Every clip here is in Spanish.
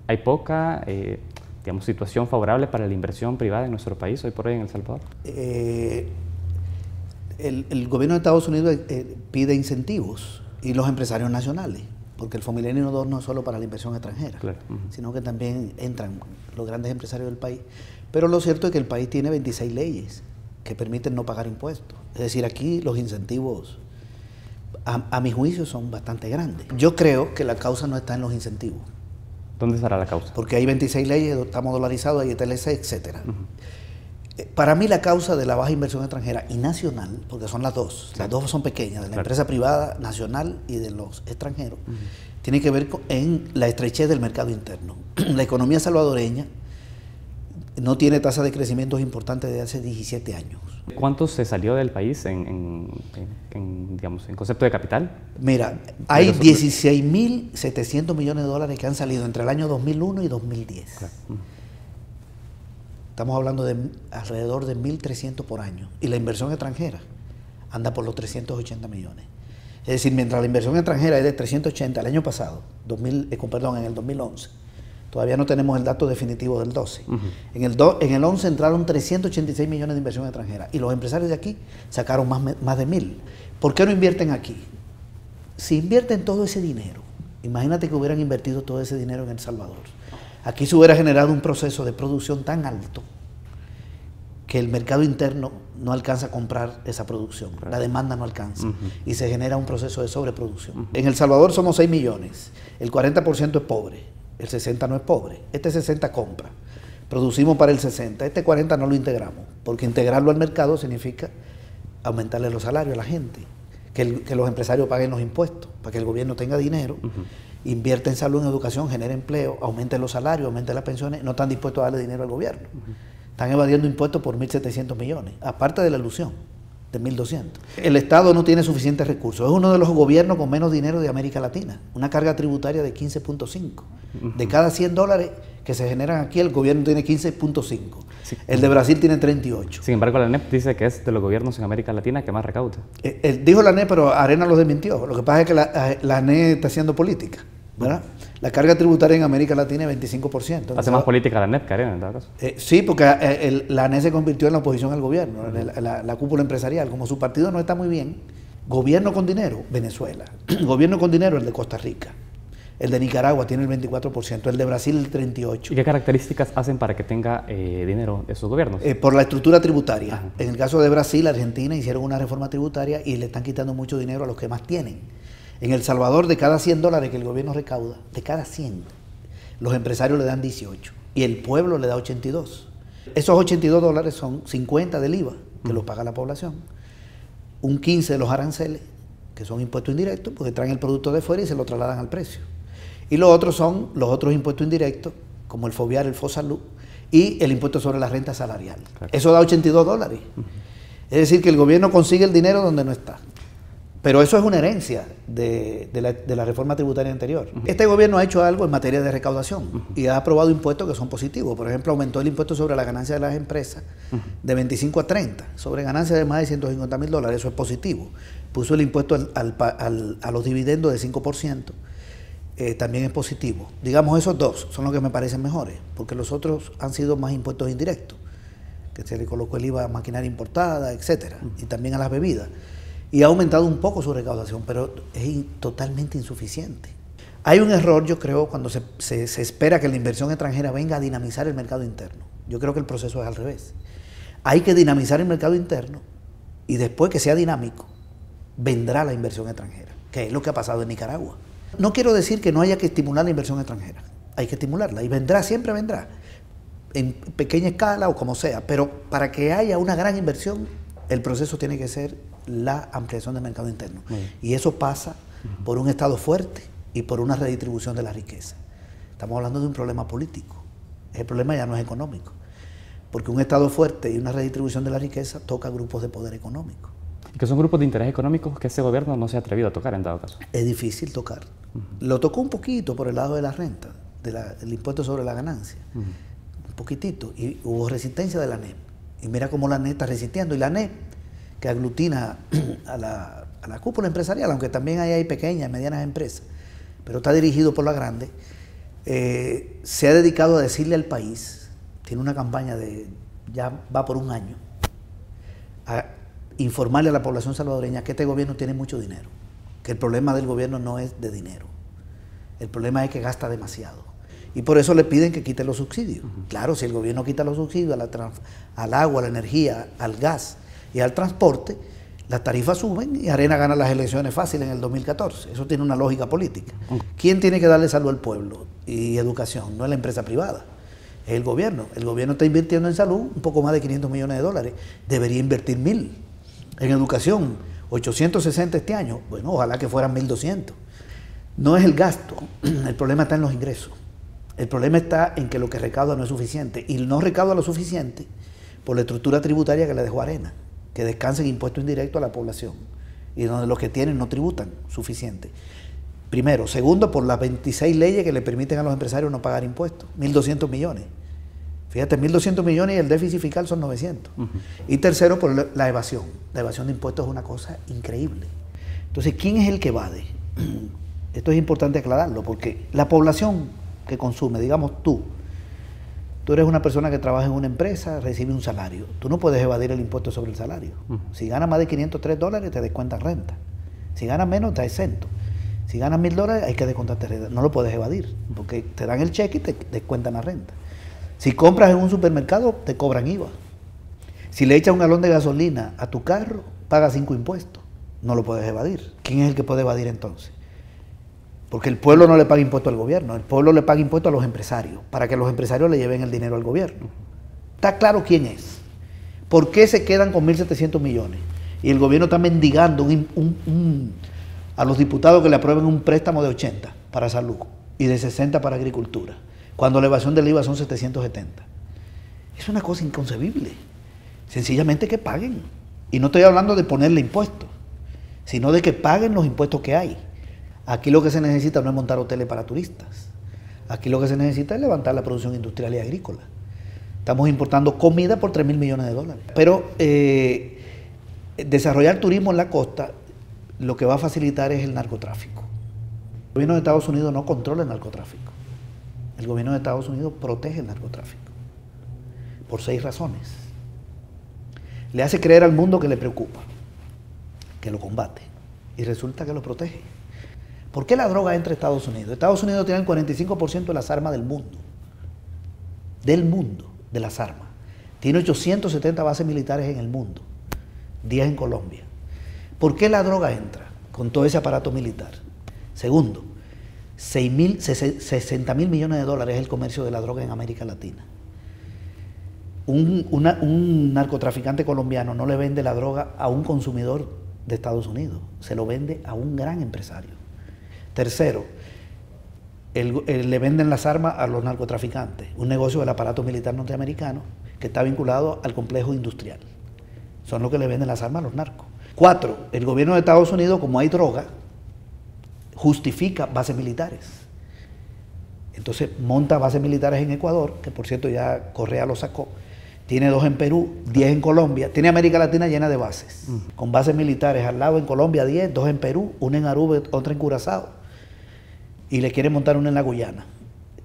¿Hay poca digamos, situación favorable para la inversión privada en nuestro país hoy por hoy en El Salvador? El gobierno de Estados Unidos pide incentivos y los empresarios nacionales, porque el FOMILENIO 2 no es solo para la inversión extranjera, claro, sino que también entran los grandes empresarios del país. Pero lo cierto es que el país tiene 26 leyes que permiten no pagar impuestos. Es decir, aquí los incentivos, a mi juicio, son bastante grandes. Yo creo que la causa no está en los incentivos. ¿Dónde estará la causa? Porque hay 26 leyes, estamos dolarizados, hay TLC, etc. Para mí la causa de la baja inversión extranjera y nacional, porque son las dos son pequeñas, de la empresa privada, nacional y de los extranjeros, tiene que ver en la estrechez del mercado interno. La economía salvadoreña no tiene tasa de crecimiento importante desde hace 17 años. ¿Cuánto se salió del país digamos, en concepto de capital? Mira, hay 16.700 millones de dólares que han salido entre el año 2001 y 2010. Claro. Estamos hablando de alrededor de 1.300 por año. Y la inversión extranjera anda por los 380 millones. Es decir, mientras la inversión extranjera es de 380 el año pasado, en el 2011, todavía no tenemos el dato definitivo del 12. En el 11 entraron 386 millones de inversión extranjera y los empresarios de aquí sacaron más de 1.000. ¿Por qué no invierten aquí? Si invierten todo ese dinero, imagínate que hubieran invertido todo ese dinero en El Salvador. Aquí se hubiera generado un proceso de producción tan alto que el mercado interno no alcanza a comprar esa producción, la demanda no alcanza y se genera un proceso de sobreproducción. En El Salvador somos 6 millones, el 40% es pobre, el 60% no es pobre, este 60% compra, producimos para el 60%, este 40% no lo integramos, porque integrarlo al mercado significa aumentarle los salarios a la gente, que los empresarios paguen los impuestos, para que el gobierno tenga dinero, invierte en salud, en educación, genere empleo, aumente los salarios, aumente las pensiones, no están dispuestos a darle dinero al gobierno. Están evadiendo impuestos por 1.700 millones, aparte de la ilusión de 1.200. El Estado no tiene suficientes recursos. Es uno de los gobiernos con menos dinero de América Latina. Una carga tributaria de 15.5. De cada 100 dólares que se generan aquí, el gobierno tiene 15.5. Sí. El de Brasil tiene 38. Sin embargo, la ANEP dice que es de los gobiernos en América Latina que más recauda. Dijo la ANEP, pero Arena lo desmintió. Lo que pasa es que la ANEP está haciendo política, ¿verdad? La carga tributaria en América Latina es 25%. Hace más política la ANEP que Arena, en todo caso. Sí, porque la ANEP se convirtió en la oposición al gobierno, la cúpula empresarial. Como su partido no está muy bien, gobierno con dinero, Venezuela. Gobierno con dinero, el de Costa Rica. El de Nicaragua tiene el 24%, el de Brasil el 38%. ¿Y qué características hacen para que tenga dinero esos gobiernos? Por la estructura tributaria. En el caso de Brasil, Argentina hicieron una reforma tributaria y le están quitando mucho dinero a los que más tienen. En El Salvador, de cada 100 dólares que el gobierno recauda, de cada 100, los empresarios le dan 18 y el pueblo le da 82. Esos 82 dólares son 50 del IVA, que lo paga la población, un 15 de los aranceles, que son impuestos indirectos, porque traen el producto de fuera y se lo trasladan al precio. Y los otros son los otros impuestos indirectos, como el FOBIAR, el FOSALUD, y el impuesto sobre la renta salarial. Claro. Eso da 82 dólares. Es decir, que el gobierno consigue el dinero donde no está. Pero eso es una herencia de la reforma tributaria anterior. Este gobierno ha hecho algo en materia de recaudación y ha aprobado impuestos que son positivos. Por ejemplo, aumentó el impuesto sobre la ganancia de las empresas de 25 a 30, sobre ganancias de más de 150.000 dólares. Eso es positivo. Puso el impuesto a los dividendos de 5%. También es positivo. Digamos, esos dos son los que me parecen mejores, porque los otros han sido más impuestos indirectos, que se le colocó el IVA a maquinaria importada, etcétera, y también a las bebidas. Y ha aumentado un poco su recaudación, pero es totalmente insuficiente. Hay un error, yo creo, cuando se espera que la inversión extranjera venga a dinamizar el mercado interno. Yo creo que el proceso es al revés. Hay que dinamizar el mercado interno y después que sea dinámico, vendrá la inversión extranjera, que es lo que ha pasado en Nicaragua. No quiero decir que no haya que estimular la inversión extranjera, hay que estimularla y vendrá, siempre vendrá, en pequeña escala o como sea, pero para que haya una gran inversión, el proceso tiene que ser la ampliación del mercado interno. Y eso pasa por un Estado fuerte y por una redistribución de la riqueza. Estamos hablando de un problema político, el problema ya no es económico, porque un Estado fuerte y una redistribución de la riqueza toca grupos de poder económico. Que son grupos de interés económicos que ese gobierno no se ha atrevido a tocar en dado caso. Es difícil tocar. Lo tocó un poquito por el lado de la renta, del impuesto sobre la ganancia. Un poquitito. Y hubo resistencia de la ANEP. Y mira cómo la ANEP está resistiendo. Y la ANEP, que aglutina a la cúpula empresarial, aunque también hay pequeñas y medianas empresas, pero está dirigido por la grande, se ha dedicado a decirle al país, tiene una campaña ya va por un año, a informarle a la población salvadoreña que este gobierno tiene mucho dinero, que el problema del gobierno no es de dinero, el problema es que gasta demasiado. Y por eso le piden que quite los subsidios. Claro, si el gobierno quita los subsidios al agua, a la energía, al gas y al transporte, las tarifas suben y Arena gana las elecciones fácil en el 2014. Eso tiene una lógica política. ¿Quién tiene que darle salud al pueblo y educación? No es la empresa privada, es el gobierno. El gobierno está invirtiendo en salud un poco más de 500 millones de dólares. Debería invertir 1.000. En educación, 860 este año. Bueno, ojalá que fueran 1.200. No es el gasto, el problema está en los ingresos. El problema está en que lo que recauda no es suficiente. Y no recauda lo suficiente por la estructura tributaria que le dejó Arena, que descansa en impuestos indirectos a la población y donde los que tienen no tributan suficiente. Primero. Segundo, por las 26 leyes que le permiten a los empresarios no pagar impuestos. 1.200 millones. Fíjate, 1.200 millones y el déficit fiscal son 900. Y tercero, por la evasión. La evasión de impuestos es una cosa increíble. Entonces, ¿quién es el que evade? Esto es importante aclararlo, porque la población que consume, digamos tú eres una persona que trabaja en una empresa, recibe un salario. Tú no puedes evadir el impuesto sobre el salario. Si ganas más de 503 dólares, te descuentan renta. Si ganas menos, te exento. Si ganas 1.000 dólares, hay que descontarte renta. No lo puedes evadir, porque te dan el cheque y te descuentan la renta. Si compras en un supermercado, te cobran IVA. Si le echas un galón de gasolina a tu carro, pagas 5 impuestos. No lo puedes evadir. ¿Quién es el que puede evadir entonces? Porque el pueblo no le paga impuesto al gobierno, el pueblo le paga impuesto a los empresarios, para que los empresarios le lleven el dinero al gobierno. Está claro quién es. ¿Por qué se quedan con 1.700 millones? Y el gobierno está mendigando a los diputados que le aprueben un préstamo de 80 para salud y de 60 para agricultura, cuando la evasión del IVA son 770. Es una cosa inconcebible. Sencillamente que paguen. Y no estoy hablando de ponerle impuestos, sino de que paguen los impuestos que hay. Aquí lo que se necesita no es montar hoteles para turistas. Aquí lo que se necesita es levantar la producción industrial y agrícola. Estamos importando comida por 3.000 millones de dólares. Pero desarrollar turismo en la costa lo que va a facilitar es el narcotráfico. El gobierno de Estados Unidos no controla el narcotráfico. El gobierno de Estados Unidos protege el narcotráfico. Por 6 razones. Le hace creer al mundo que le preocupa, que lo combate. Y resulta que lo protege. ¿Por qué la droga entra a Estados Unidos? Estados Unidos tiene el 45% de las armas del mundo. Del mundo, de las armas. Tiene 870 bases militares en el mundo. 10 en Colombia. ¿Por qué la droga entra con todo ese aparato militar? Segundo, 60.000 millones de dólares es el comercio de la droga en América Latina. Un narcotraficante colombiano no le vende la droga a un consumidor de Estados Unidos, se lo vende a un gran empresario. Tercero, le venden las armas a los narcotraficantes, un negocio del aparato militar norteamericano que está vinculado al complejo industrial. Son los que le venden las armas a los narcos. 4, el gobierno de Estados Unidos, como hay droga, justifica bases militares. Entonces monta bases militares en Ecuador, que por cierto ya Correa lo sacó, tiene 2 en Perú, 10 en Colombia, tiene América Latina llena de bases, con bases militares al lado en Colombia 10, 2 en Perú, 1 en Aruba, otra en Curazao, y le quieren montar una en la Guyana.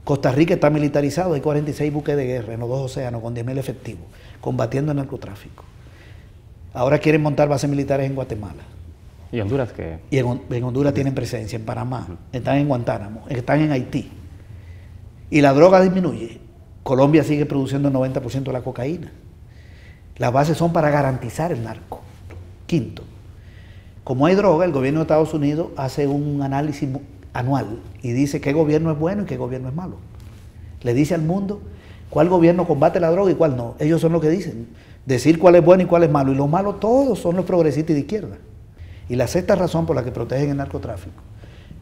Costa Rica está militarizado, hay 46 buques de guerra en los 2 océanos con 10.000 efectivos, combatiendo el narcotráfico. Ahora quieren montar bases militares en Guatemala. ¿Y Honduras qué? Y en Honduras tienen presencia, en Panamá, están en Guantánamo, están en Haití. Y la droga disminuye. Colombia sigue produciendo el 90% de la cocaína. Las bases son para garantizar el narco. Quinto, como hay droga, el gobierno de Estados Unidos hace un análisis anual y dice qué gobierno es bueno y qué gobierno es malo. Le dice al mundo cuál gobierno combate la droga y cuál no. Ellos son los que dicen. Decir cuál es bueno y cuál es malo. Y los malos todos son los progresistas y de izquierda. Y la sexta razón por la que protegen el narcotráfico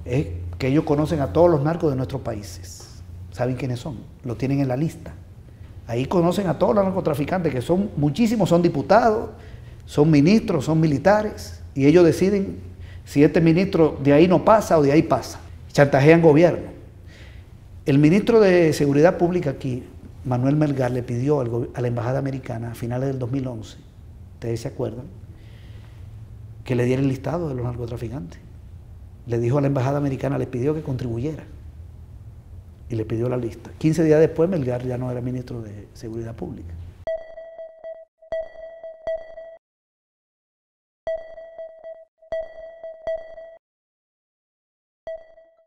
es que ellos conocen a todos los narcos de nuestros países. Saben quiénes son, lo tienen en la lista. Ahí conocen a todos los narcotraficantes, que son muchísimos, son diputados, son ministros, son militares, y ellos deciden si este ministro de ahí no pasa o de ahí pasa. Chantajean gobierno. El ministro de Seguridad Pública aquí, Manuel Melgar, le pidió a la embajada americana a finales del 2011, ustedes se acuerdan, que le diera el listado de los narcotraficantes. Le dijo a la embajada americana, le pidió que contribuyera. y le pidió la lista. 15 días después Melgar ya no era ministro de Seguridad Pública.